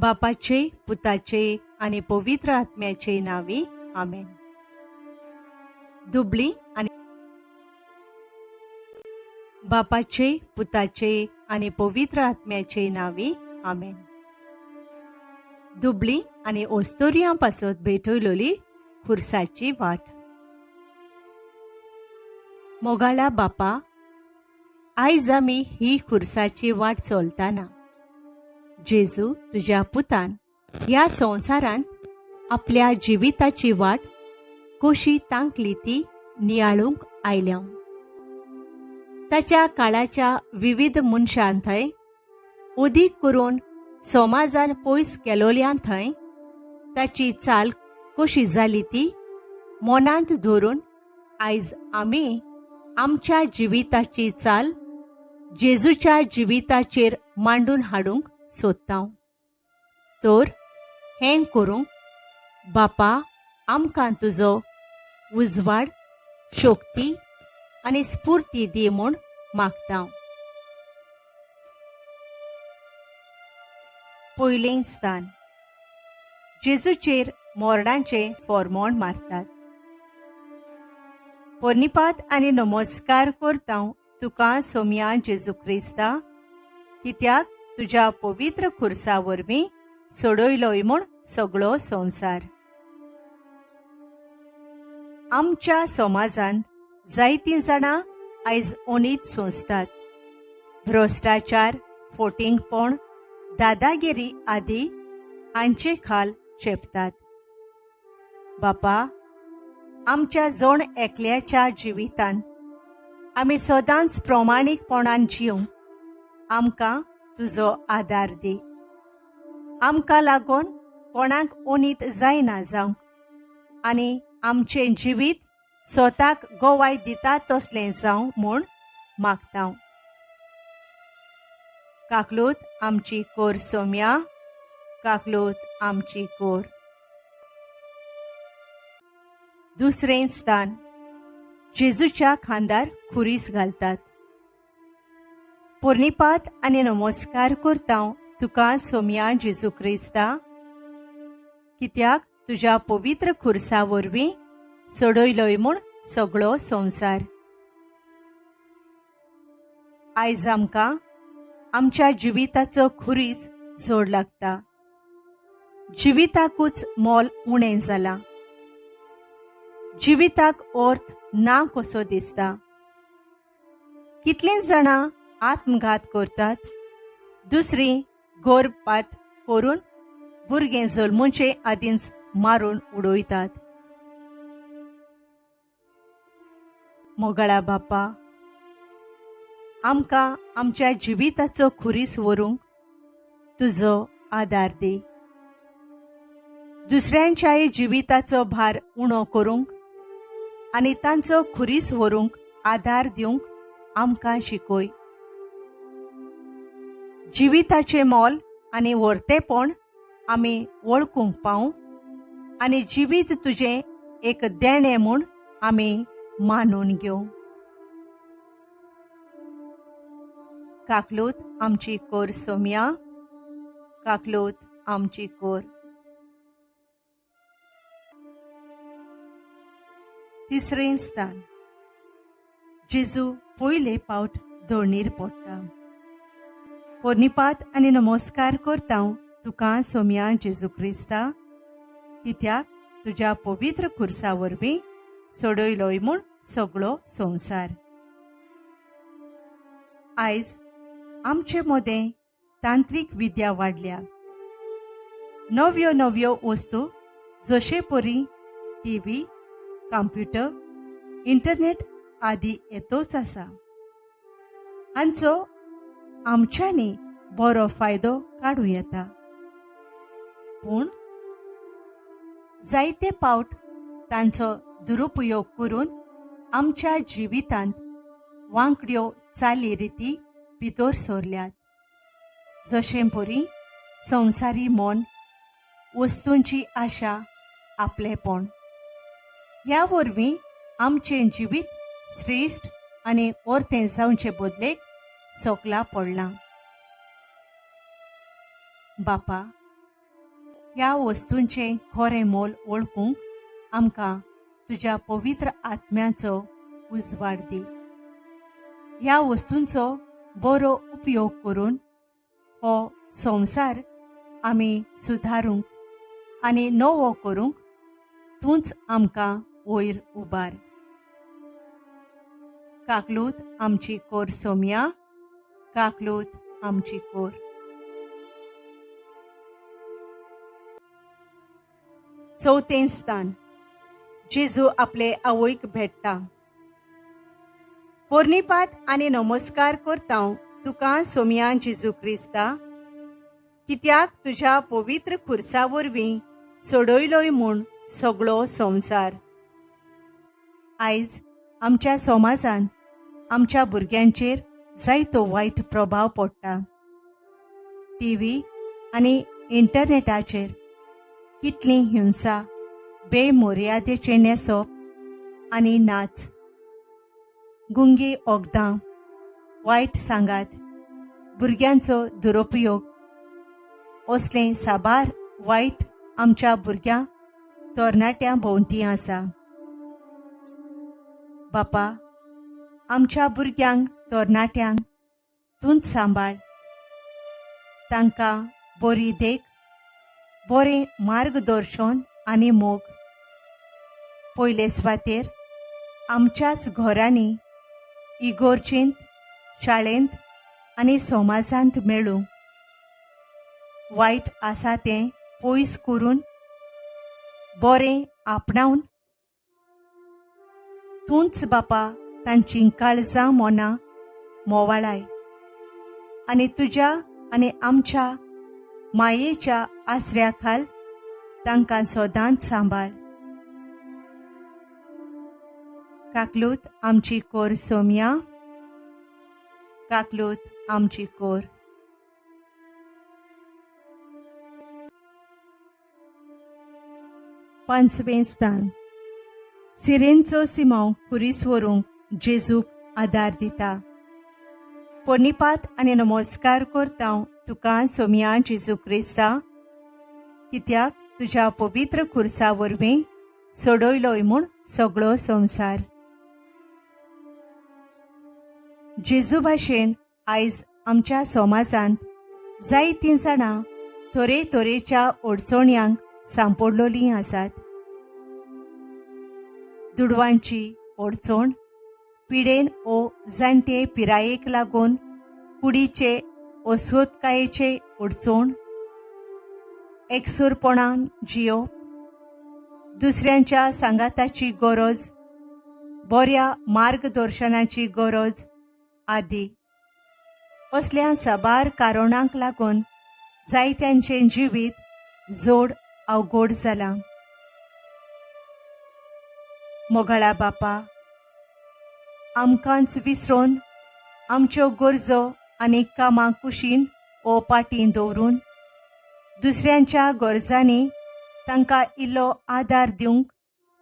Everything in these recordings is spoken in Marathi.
बापाचे, पुताचे आणि पवित्र आत्म्याचे नावे आमेन. दुबळी आणि बापाचे, पुताचे आणि पवित्र आत्म्याचे नावे आमेन. दुबळी आणि ओस्तोरियांपासून भेटवलेली खुर्साची वाट. मोगाळा बापा, आयज आमी ही खुर्साची वाट चलताना जेजू तुझ्या पुतान ह्या संवसारांत आपल्या जिविताची वाट कशी तांकली ती नियाळूंक आयल्या. ताच्या काळाच्या विविध मनशां थंय उदीक करून समाजान पयस केलोल्यान थंय ताची चाल कशी जाली ती मनांत धरून आयज आमी आमच्या जिविताची चाल जेजूच्या जिविताचेर मांडून हाडूंक सोदता. तर हें करूंक बापा आमकां तुजो उजवाड, शक्ती आनी स्फूर्ती दी म्हूण मागता. पयलें स्थान. जेजूचेर मोरडांचे फॉर्मोण मारतात. पोरनिपात आनी नमस्कार करता तुका सोम्या जेजू क्रिस्ता, कित्याक तुज्या पवित्र खुर्सा वरवीं सोडयलोय म्हूण सगळो संवसार. आमच्या समाजांत जायतीं जाणां आयज ओनीत सोंसतात. भ्रश्टाचार, फोटिंगपण, दादागिरी आदी हांचे खाल चेपतात. बापा, आमच्या जोण एकल्याच्या जिवितांत आमी सदांच प्रामाणीकपणान जिवंक आमकां तुजो आदार दी. आमकां लागून कोणाक ओनीत जायना जावंक आनी आमचें जिवीत स्वताक गोवाय दिता तसलें जावं म्हूण मागता. काकलूत आमची कोर सोम्या, काकलूत आमची कोर. दुसरें स्थान. जेजूच्या खांदार खुरीस घालतात. पोरनिपात आनी नमस्कार करता तुका सोम्या जेजू क्रिस्ता, कित्याक तुज्या पवित्र खुर्सा वरवीं सोडयलोय म्हूण सगळो संवसार. आयज आमकां आमच्या जिविताचो खुरीस जोड लागता. जिविताकूच मोल उणें जालां. जिविताक अर्थ ना कसो दिसता. कितलीं जाणां आत्मघात करतात. दुसरीं गोरपाट करून भुरगें जल्मूचे आदींच मारून उडयतात. मोगाळा बापा, आमकां आमच्या जिविताचो खुरीस व्हरूंक तुजो आदार दी. दुसऱ्यांच्याय जिविताचो भार उणो करूंक आनी तांचो खुरीस व्हरूंक आदार दिवंक आमकां शिकय. जिविताचें मोल आनी व्हरतेपण आमी वळखूंक पावूं आनी जिवीत तुजें एक देणें म्हूण आमी मानून घेवं. काकलूत आमची कोर सोम्या, काकलूत आमची कोर. तिसरें स्थान. जेजू पयले पावट दोणीर पडटा. पोरनिपात आनी नमस्कार करता तुका सोम्या जेजू क्रिस्ता, कित्याक तुज्या पवित्र खुर्सा वरवीं सोडयलोय म्हूण सगळो संवसार. आयज आमचे मदें तांत्रीक विद्या वाडल्या. नव्यो नव्यो वस्तू जशे परी टीव्ही, कंप्युटर, इंटरनेट आदी येतोच आसा. हांचो आमच्यांनी बरो फायदो काडूं येता. पूण जायते पावट तांचो दुरुपयोग करून आमच्या जिवितांत वांकड्यो चाली रिती भितर सरल्यात. जशें परी संवसारी मोन, वस्तूंची आशा, आपलेपण. ह्या वरवीं आमचें जिवीत श्रेश्ठ आनी अर्तें जावचे बदलेक सोकला पडलां. बापा, ह्या वस्तूंचें खरें मोल वळखूंक आमकां तुज्या पवित्र आत्म्याचो उजवाड दी. ह्या वस्तूंचो बरो उपयोग करून हो संवसार आमी सुदारूंक आनी नवो करूंक तूंच आमकां वयर उबार. काकलूत आमची कोर सोम्या, काकलूत आमची कोर. चवथें स्थान. जेजू आपले आवयक भेटता. पोरनिपात आनी नमस्कार करता तुका सोम्या जेजू क्रिस्ता, कित्याक तुज्या पवित्र खुर्सा वरवीं सोडयलोय म्हूण सगळो संवसार. आयज आमच्या समाजान आमच्या भुरग्यांचेर जायतो वायट प्रभाव पडटा. टीव्ही आनी इंटरनेटाचेर कितली हिंसा, बेमर्यादेचें नेसप आनी नाच, गुंगी वखदां, वायट सांगात, भुरग्यांचो दुरुपयोग असलें साबार वायट आमच्या भुरग्यां तरणाट्यां भोंवती आसा. बापा, आमच्या भुरग्यांक तरणाट्यांक तूंच सांबाळ. तांकां बरी देख, बरें मार्गदर्शन आनी मोग. पयले सुवातेर आमच्याच घरांनी, इगोर्जींत, शाळेंत आनी समाजांत मेळूं. वायट आसा तें पयस करून बरें आपणावन तूंच बापा तांचीं काळजां मनां मोवाळाय आनी तुज्या आनी आमच्या मायेच्या आसऱ्या खाल तांकां सदांच सांबाळ. काकलूत आमची कोर सोम्या, काकलूत आमची कोर. पांचवें स्थान. सिरेंचो सिमो खुरीस व्हरूंक जेजूक आदार दिता. पोरनिपात आनी नमस्कार करता तुका सोम्या जेजू क्रिस्ता, कित्याक तुज्या पवित्र खुर्सा वरवीं सोडयलोय म्हूण सगळो संवसार. जेजू भाशेन आयज आमच्या समाजांत जायतीं जाणां तरेतरेच्या अडचण्यांक सांपडलोलीं आसात. दुडवांची अडचण, पिडेन ओ जाणटे पिरायेक लागून कुडीचे अस्वतकायेचे अडचण, एकसुरपणान जियोप, दुसऱ्यांच्या सांगाताची गरज, बऱ्या मार्गदर्शनाची गरज आदी. असल्या साबार कारणांक लागून जायत्यांचें जिवीत जोड अवघड जालां. मोगाळा बापा, आमकांच विसरून आमच्यो गरजो आनी कामां कुशीन ओ पाटीं दवरून दुसऱ्यांच्या गरजांनी तांकां इल्लो आदार दिवंक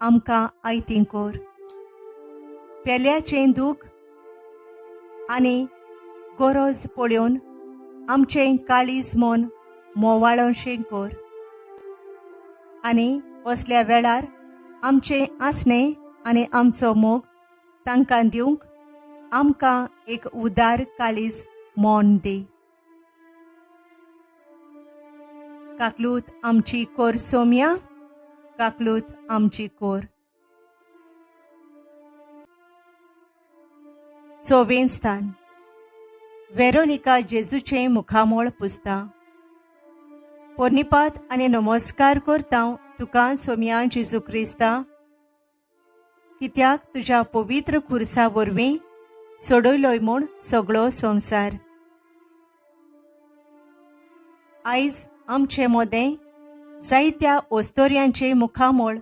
आमकां आयतीं कोर. पेल्याचें दूख आनी गरज पळोवन आमचें काळीज मन मोवाळोशें कोर. आनी असल्या वेळार आमचें आसणें आनी आमचो मोग तांकां दिवंक आमकां एक उदार काळीज मोन दी. काकलूत आमची कोर सोम्या, काकलूत आमची कोर. सवें स्थान. वेरोनिका जेजूचें मुखामोळ पुसता. पोरनिपात आनी नमस्कार करता तुका सोम्या जेजू क्रिस्ता, कित्याक तुज्या पवित्र खुर्सा वरवीं सोडयलोय म्हूण सगळो संवसार. आयज आमचे मोदें जायत्या ओस्तोऱ्यांचे मुखामोळ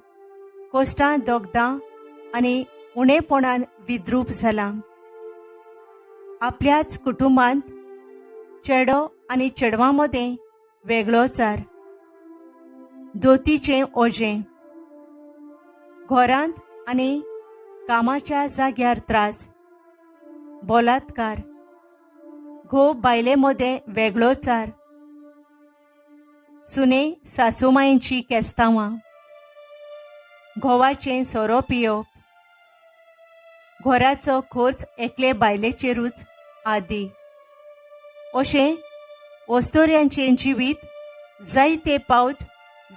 कोश्टां दोगदां आनी उणेपणान विद्रूप जालां. आपल्याच कुटुंबांत चेडो आनी चेडवां मदें वेगळोचार, दोतीचें ओजें, घरांत आनी कामाच्या जाग्यार त्रास, बलात्कार, घोव बायले मदें वेगळोचार, सुने सासूमायेंची केस्तांवां, घोवाचें सोरो पियोप, घोराचो खर्च एकले बायलेचेरूच आदी अशें ओस्तोऱ्यांचें जिवीत जायते पावट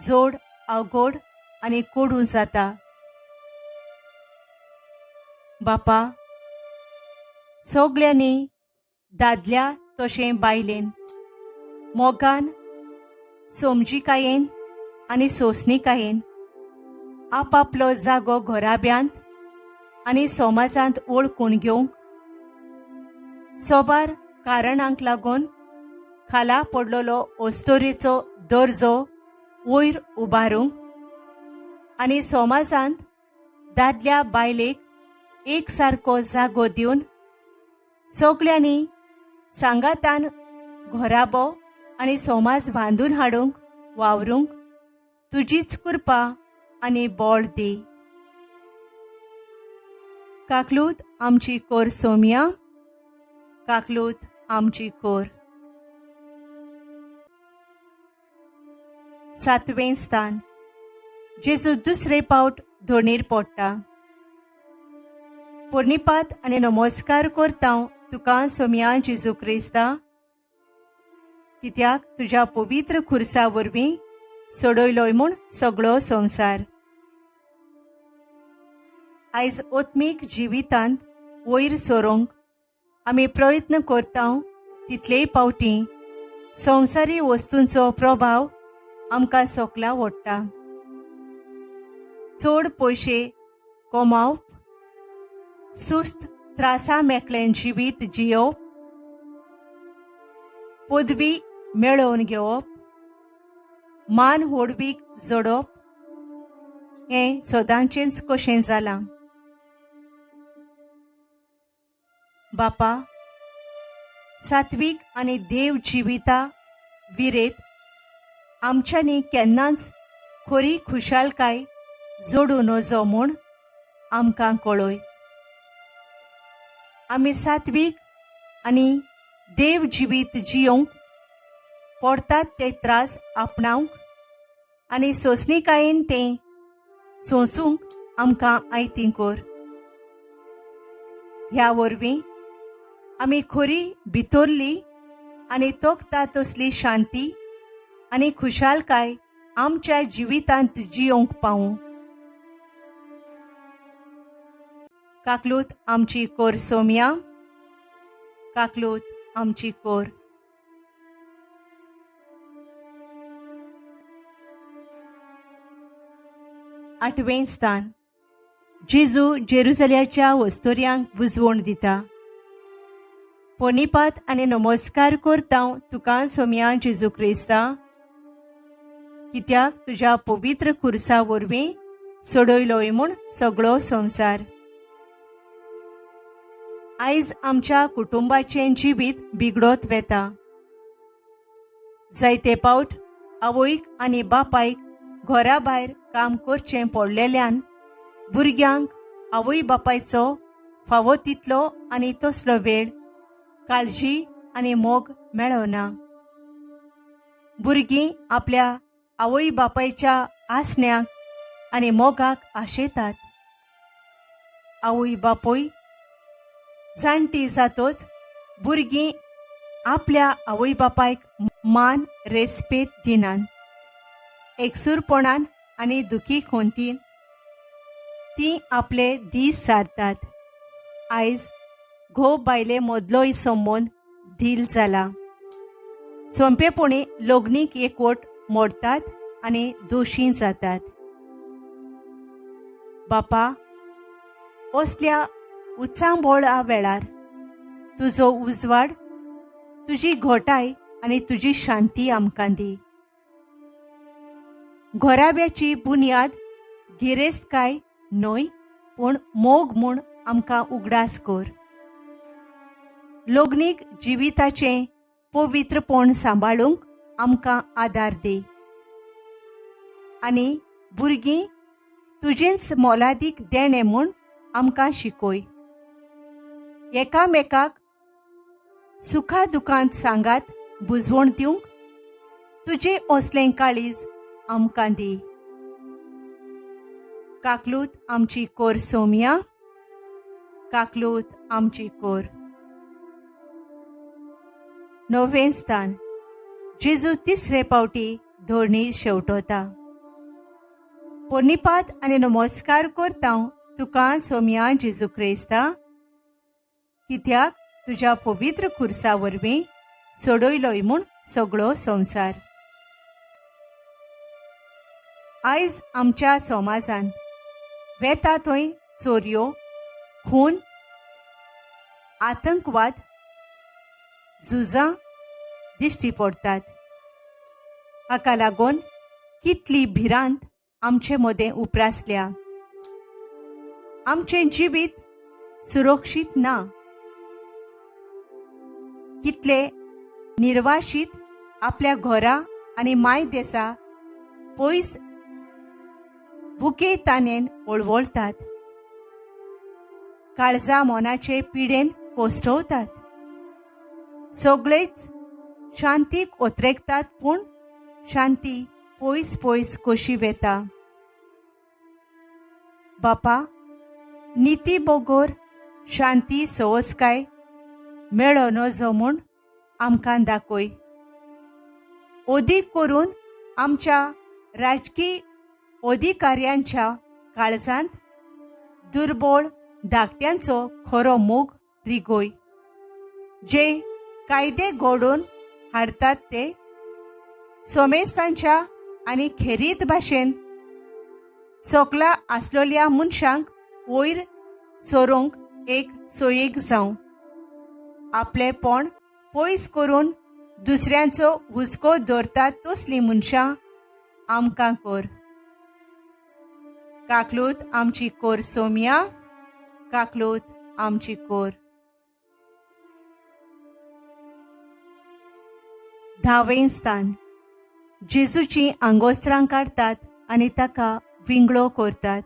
जोड अवघड आनी कोडू जाता. बापा, सगल्यांनी दादल्या तशें बायलेन मोगान, समजीकायेन आनी सोंसणीकायेन आपापलो जागो घोराब्यांत आनी समाजांत ओळखून घेवंक, सोबार कारणांक लागून खाला पडलोलो ओस्तोरेचो दर्जो वयर उबारूंक आनी समाजांत दादल्या बायलेक एक सारको जागो दिवन सगल्यांनी सांगातान घोराबो आनी समाज बांदून हाडूंक वावरूंक तुजीच कृपा आनी बोळ दी. काकलूत आमची कोर सोम्या, काकलूत आमची कोर. 7वें स्थान. जेजू दुसरे पावट धोणीर पडटा. पोरनिपात आनी नमस्कार करता तुका सोम्या जेजू क्रिस्ता, कित्याक तुज्या पवित्र खुर्सा वरवीं सोडयलोय म्हूण सगळो संवसार. आयज ओत्मीक जिवितांत वयर सरोंक आमी प्रयत्न करता तितलेय पावटी संवसारी वस्तूंचो प्रभाव आमकां सोकला ओडटा. चड पयशे कमावप, सुस्त त्रासा मेकळें जिवीत जियोवप, पदवी मेळोवन घेवप, मान होडवीक जोडप, हें सदांचेंच कशें जालां. बापा, सात्वीक आनी देव जिविता विरेत आमच्यांनी केन्नाच खरी खुशालकाय जोडूं नजो म्हूण आमकां कळय. आमी सात्वीक आनी देव जिवीत जियोंक पडटात ते त्रास आपणावंक आनी सोंसणीकायेन तें सोंसूंक आमकां आयती कर. ह्या वरवीं आमी खरी भितरली आनी तोखता तसली शांती आनी खुशालकाय आमच्या जिवितांत जियोंक पावूं. काकलूत आमची कोर सोम्या, काकलूत आमची कोर. आठवें स्थान. जेजू जेरुसल्याच्या वस्तोऱ्यांक बुजवण दिता. पोनिपात आनी नमस्कार करता तुका सोम्या जेजू क्रिस्ता, कित्याक तुज्या पवित्र खुर्सा वरवीं सोडयलोय म्हूण सगळो संवसार. आयज आमच्या कुटुंबाचें जिवीत बिगडत वेता. जायते पावट आवयक आनी बापायक घरा भायर काम करचें पडलेल्यान भुरग्यांक आवय बापायचो फावो तितलो आनी तसलो वेळ, काळजी आनी मोग मेळना. भुरगीं आपल्या आवय बापायच्या आसण्याक आनी मोगाक आशेतात. आवय बापूय जाणटी जातोच भुरगीं आपल्या आवय बापायक मान रेस्पेद दिनात. एकसुरपणान आनी दुखी खोंतीन तीं आपले दीस सारतात. आयज घोव बायले मदलोय संबंद धील जाला. सोंपेपणी लग्नीक एकवट मोडटात आनी दोशी जातात. बापा, असल्या उचांबोळा वेळार तुजो उजवाड, तुजी घोटाय आनी तुजी शांती आमकां दी. घोराब्याची बुन्याद गिरेस्तकाय न्हय पूण मोग म्हूण आमकां उगडास कर. लग्नीक जिविताचें पवित्रपण सांबाळूंक आमकां आदार दी. आनी भुरगीं तुजेंच मोलादीक देणें म्हूण आमकां शिकय. एकामेकाक सुखा दुखांत सांगात बुजवण दिवंक तुजे ओसलें काळीज आमकां दी. काकलूत आमची कोर सोम्या, काकलूत आमची कोर. नोवें स्थान. जेजू तिसरे पावटी धोरणी शेवटोता. पोरनिपात आनी नमस्कार करता तुका सोम्या जेजू क्रिस्ता, कित्याक तुज्या पवित्र खुर्सा वरवीं सोडयलोय म्हूण सगळो संवसार. आयज आमच्या समाजांत वेता थंय चोरयो, खून, आतंकवाद, झुजां दिश्टी पडटात. हाका लागून कितली भिरांत आमचे मदें उप्रासल्या. आमचें जिवीत सुरक्षीत ना. कितले निर्वाशीत आपल्या घरा आनी मायदेसा पयस भुके तानेन ओळवळतात. काळजा मोनाचे पिडेन कोसटवतात. सगळेच शांतीक ओत्रेकतात, पूण शांती पयस पयस कशी वेता. बापा, निती बोगोर शांती सवस्काय मेळो नजो म्हूण आमकां दाखय. ओदीक करून आमच्या राजकीय अधिकाऱ्यांच्या काळजांत दुर्बळ धाकट्यांचो खरो मोग रिगोय. जे कायदे घडोवन हाडटात ते सोमेस्तांच्या आनी खेरीत भाशेन सोकला आसलोल्या मनशांक वयर सरूंक एक सोयीक जावं. आपलेपण पयस करून दुसऱ्यांचो हुस्को दवरतात तसलीं मनशां आमकां कर. काकलूत आमची कोर सोम्या, काकलूत आमची कोर. 10वें स्थान. जेजूची आंगोस्त्रां काडटात आनी ताका विंगळो करतात.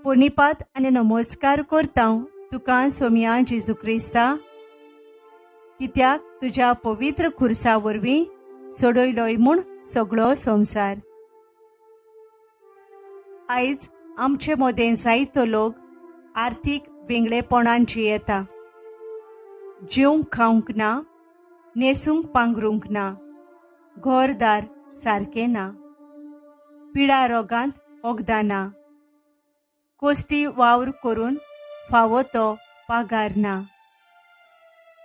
पोरनिपात आनी नमस्कार करता तुका सोम्या जेजू क्रिस्ता, कित्याक तुज्या पवित्र खुर्सा वरवीं सोडयलोय म्हूण सगळो संवसार. आयज आमचे मदें जायतो लोक आर्थीक वेगळेपणान जियेता. जेवंक खावंक ना, न्हेसूंक पांघरूंक ना, घरदार सारकें ना, पिडा रोगांत वखदां ना, कोश्टी वावर करून फावो तो पागार ना.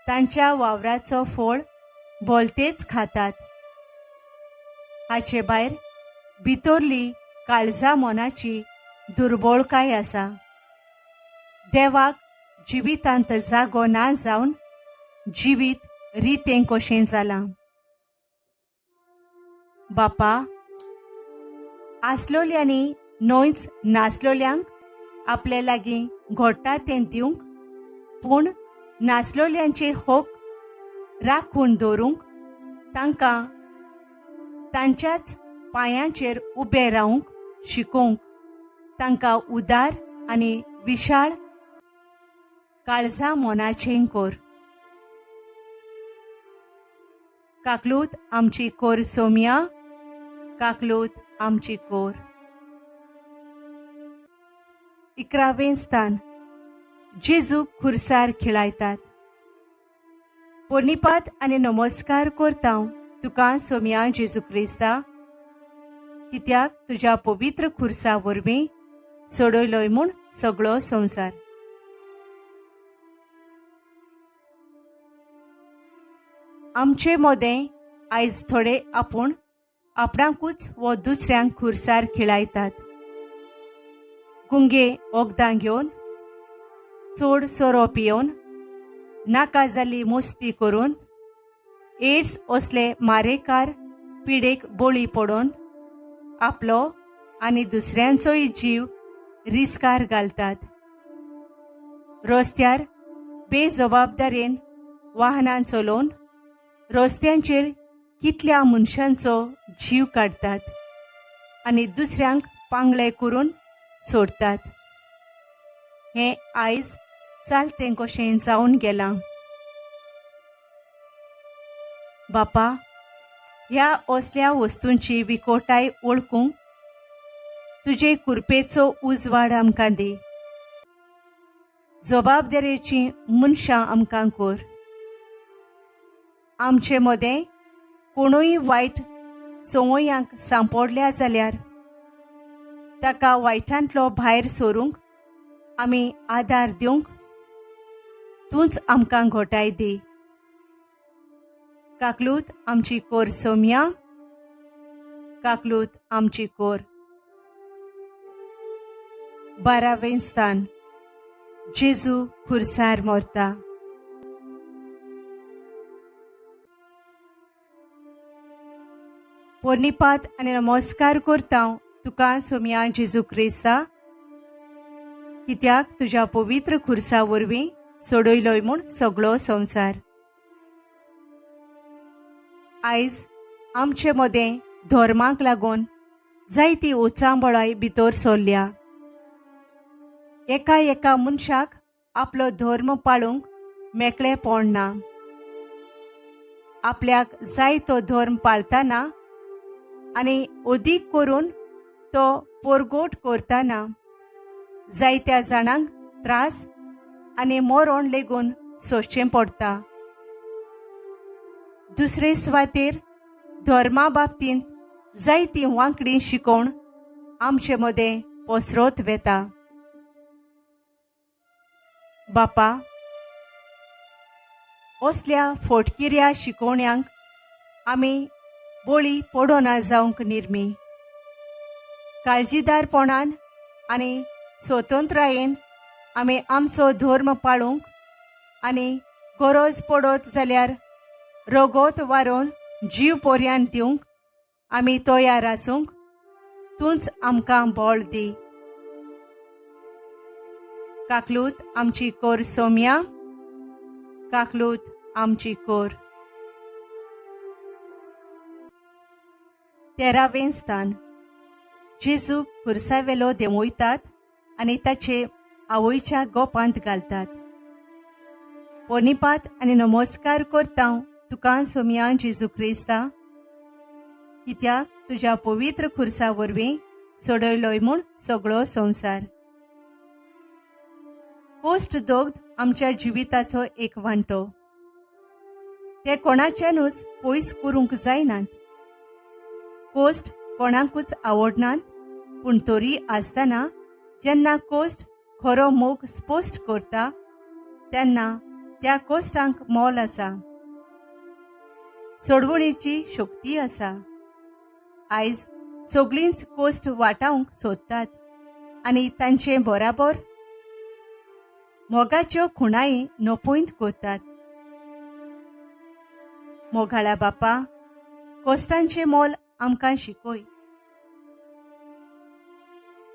तांच्या वावराचो फळ भलतेच खातात. हाचे भायर भितरली काळजा मोनाची दुर्बळकाय आसा. देवाक जिवितांत जागो ना जावन जिवीत रितें कशें जालां. बापा, आसलोल्यांनी न्हयच नासलोल्यांक आपले लागीं घडटा तें दिवंक, पूण नासलोल्यांचे होक राखून दवरूंक तांकां तांच्याच पांयांचेर उबें रावंक शिकोवंक तांकां उदार आनी विशाळ काळजा मोनाचें कर. काकलूत आमची कोर सोम्या, काकलूत आमची कोर. 11वें स्थान. जेजू खुर्सार खिळायतात. पोरनिपात आनी नमस्कार करता तुका सोम्या जेजू क्रिस्ता, कित्याक तुज्या पवित्र खुर्सा वरवीं सोडयलोय म्हूण सगळो संवसार. आमचे मदें आयज थोडे आपूण आपणाकूच वो दुसऱ्यांक खुर्सार खिळायतात. गुंगे वखदां घेवन, चोड सोरो पियोवन, नाका जाल्ली मस्ती करून, एड्स असले मारेकार पिडेक बळी पडोवन आपलो आनी दुसऱ्यांचोय जीव रिस्कार घालतात. रस्त्यार बेजबाबदारेन वाहनां चलोवन रस्त्यांचेर कितल्या मनशांचो जीव काडटात आनी दुसऱ्यांक पांगळे करून सोडटात. हें आयज चालतें कशें जावन गेलां. बापा, ह्या असल्या वस्तूंची विखोटाय ओळखूंक तुजे कृपेचो उजवाड आमकां दी. जबाबदारेची मनशां आमकां कर. आमचे मदें कोणूय वायट संवयांक सांपडल्या जाल्यार ताका वायटांतलो भायर सरूंक आमी आदार दिवंक तूंच आमकां घोटाय दी. काकलूत आमची कोर सौम्या, काकलूत आमची कोर. 12वें स्थान. जेजू खुर्सार मरता. पोरनिपात आनी नमस्कार करता तुका सौम्या जेजू क्रिस्ता, कित्याक तुज्या पवित्र खुर्सा वरवीं सोडयलोय म्हूण सगळो संवसार. आयज आमचे मदें धर्माक लागून जायती उचांबळाय भितर सरल्या. एका एका मनशाक आपलो धर्म पाळूंक मेकळेपण ना. आपल्याक जाय तो धर्म पाळतना आनी अदीक करून तो परगोट करतना जायत्या जाणांक त्रास आनी मरण लेगून सोंसचें पडटा. दुसरे सुवातेर धर्मा बाबतींत जायती वांकडी शिकोवण आमचे मदें पसरत वेता. बापा, असल्या फोटकिऱ्या शिकोवण्यांक आमी बोळी पडोना जावंक निर्मी. काळजीदारपणान आनी स्वतंत्रायेन आमी आमचो धर्म पाळूंक आनी गरज पडत जाल्यार रगत वारोवन जीव पर्यंत दिवंक आमी तयार आसूंक तूंच आमकां बळ दी. काकलूत आमची कोर सौम्या, काकलूत आमची कोर. 13वें स्थान. जेजूक खुर्सावेलो देंवयतात आनी ताचे आवयच्या गोपांत घालतात. पोरनिपात आनी नमस्कार करता तुका सौम्या जेजू क्रिस्ता, कित्याक तुज्या पवित्र खुर्सा वरवीं सोडयलोय म्हूण सगळो संवसार. कोश्ट दोग आमच्या जिविताचो एक वांटो. ते कोणाच्यानूच पयस करूंक जायनात. कोश्ट कोणाकूच आवडनात, पूण तरी आसतना जेन्ना कोश्ट खरो मोग स्पश्ट करता तेन्ना त्या कोश्टांक मोल आसा. सोडवणेची शक्ती आसा. आयज सगळींच कोश्ट वाटावंक सोदतात आनी तांचे बराबर मोगाच्यो खुणाई नपयत करतात. मोगाळा बापा, कोश्टांचें मोल आमकां शिकय.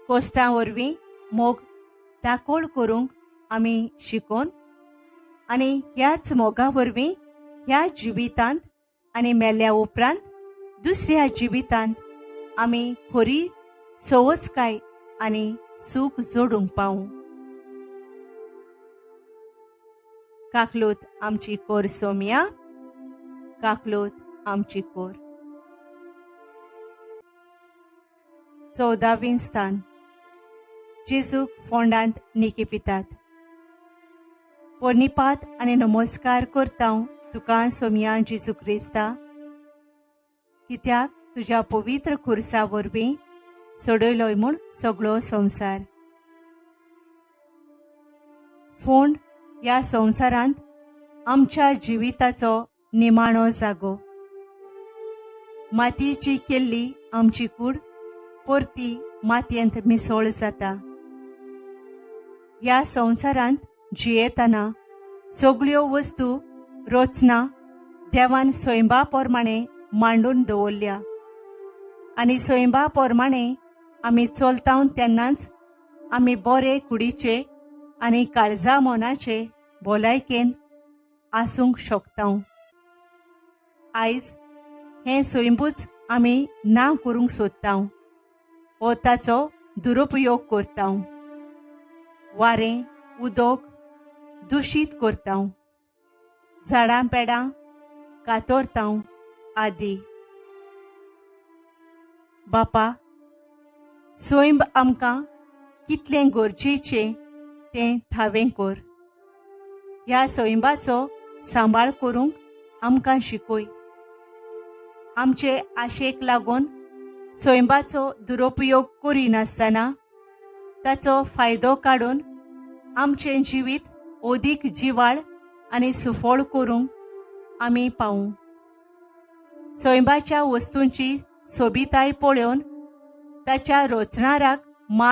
कोश्टां वरवीं मोग दाखोळ करूंक आमी शिकोन आनी ह्याच मोगा वरवीं ह्या जिवितांत आनी मेल्ल्या उपरांत दुसऱ्या जिवितांत आमी खरी सवचकाय आनी सूख जोडूंक पावूं. काकलूत आमची कोर सौम्या, काकलूत आमची कोर. 14वें स्थान. जेजूक फोंडांत निकेपितात. पोरनिपात आनी नमस्कार करता तुका सौम्या जेजू क्रिस्ता, कित्याक तुज्या पवित्र खुर्सा वरवीं सोडयलोय म्हूण सगळो संवसार. फोंड ह्या संवसारांत आमच्या जिविताचो निमाणो जागो. मातयेची केल्ली आमची कूड परती मातयेंत मिसळ जाता. ह्या संवसारांत जियेतना सगळ्यो वस्तू रचना देवान स्वयंबा प्रमाणे मांडून दवरल्या आनी स्वयंबा प्रमाणे आमी चलता तेन्नाच आमी बरे कुडीचे आनी काळजा मोनाचे भलायकेन आसूंक शकता. आयज हें स्वयंबूच आमी ना करूंक सोदता वो ताचो दुरुपयोग करता. वारें उदक दुशीत करता, झाडां पेडां कातरता आदी. बापा, सोयंब आमकां कितलें गरजेचें तें थावें कर. ह्या सोयंबाचो सांबाळ करूंक आमकां शिकय. आमचे आशेक लागून सोयंबाचो दुरुपयोग करिनासतना ताचो फायदो काडून आमचें जिवीत ओदीक जिवाळ आनी सुफोळ करूंक आमी पावूं. सोयंबाच्या वस्तूंची सोबिताय पळोवन ताच्या रोचणाराक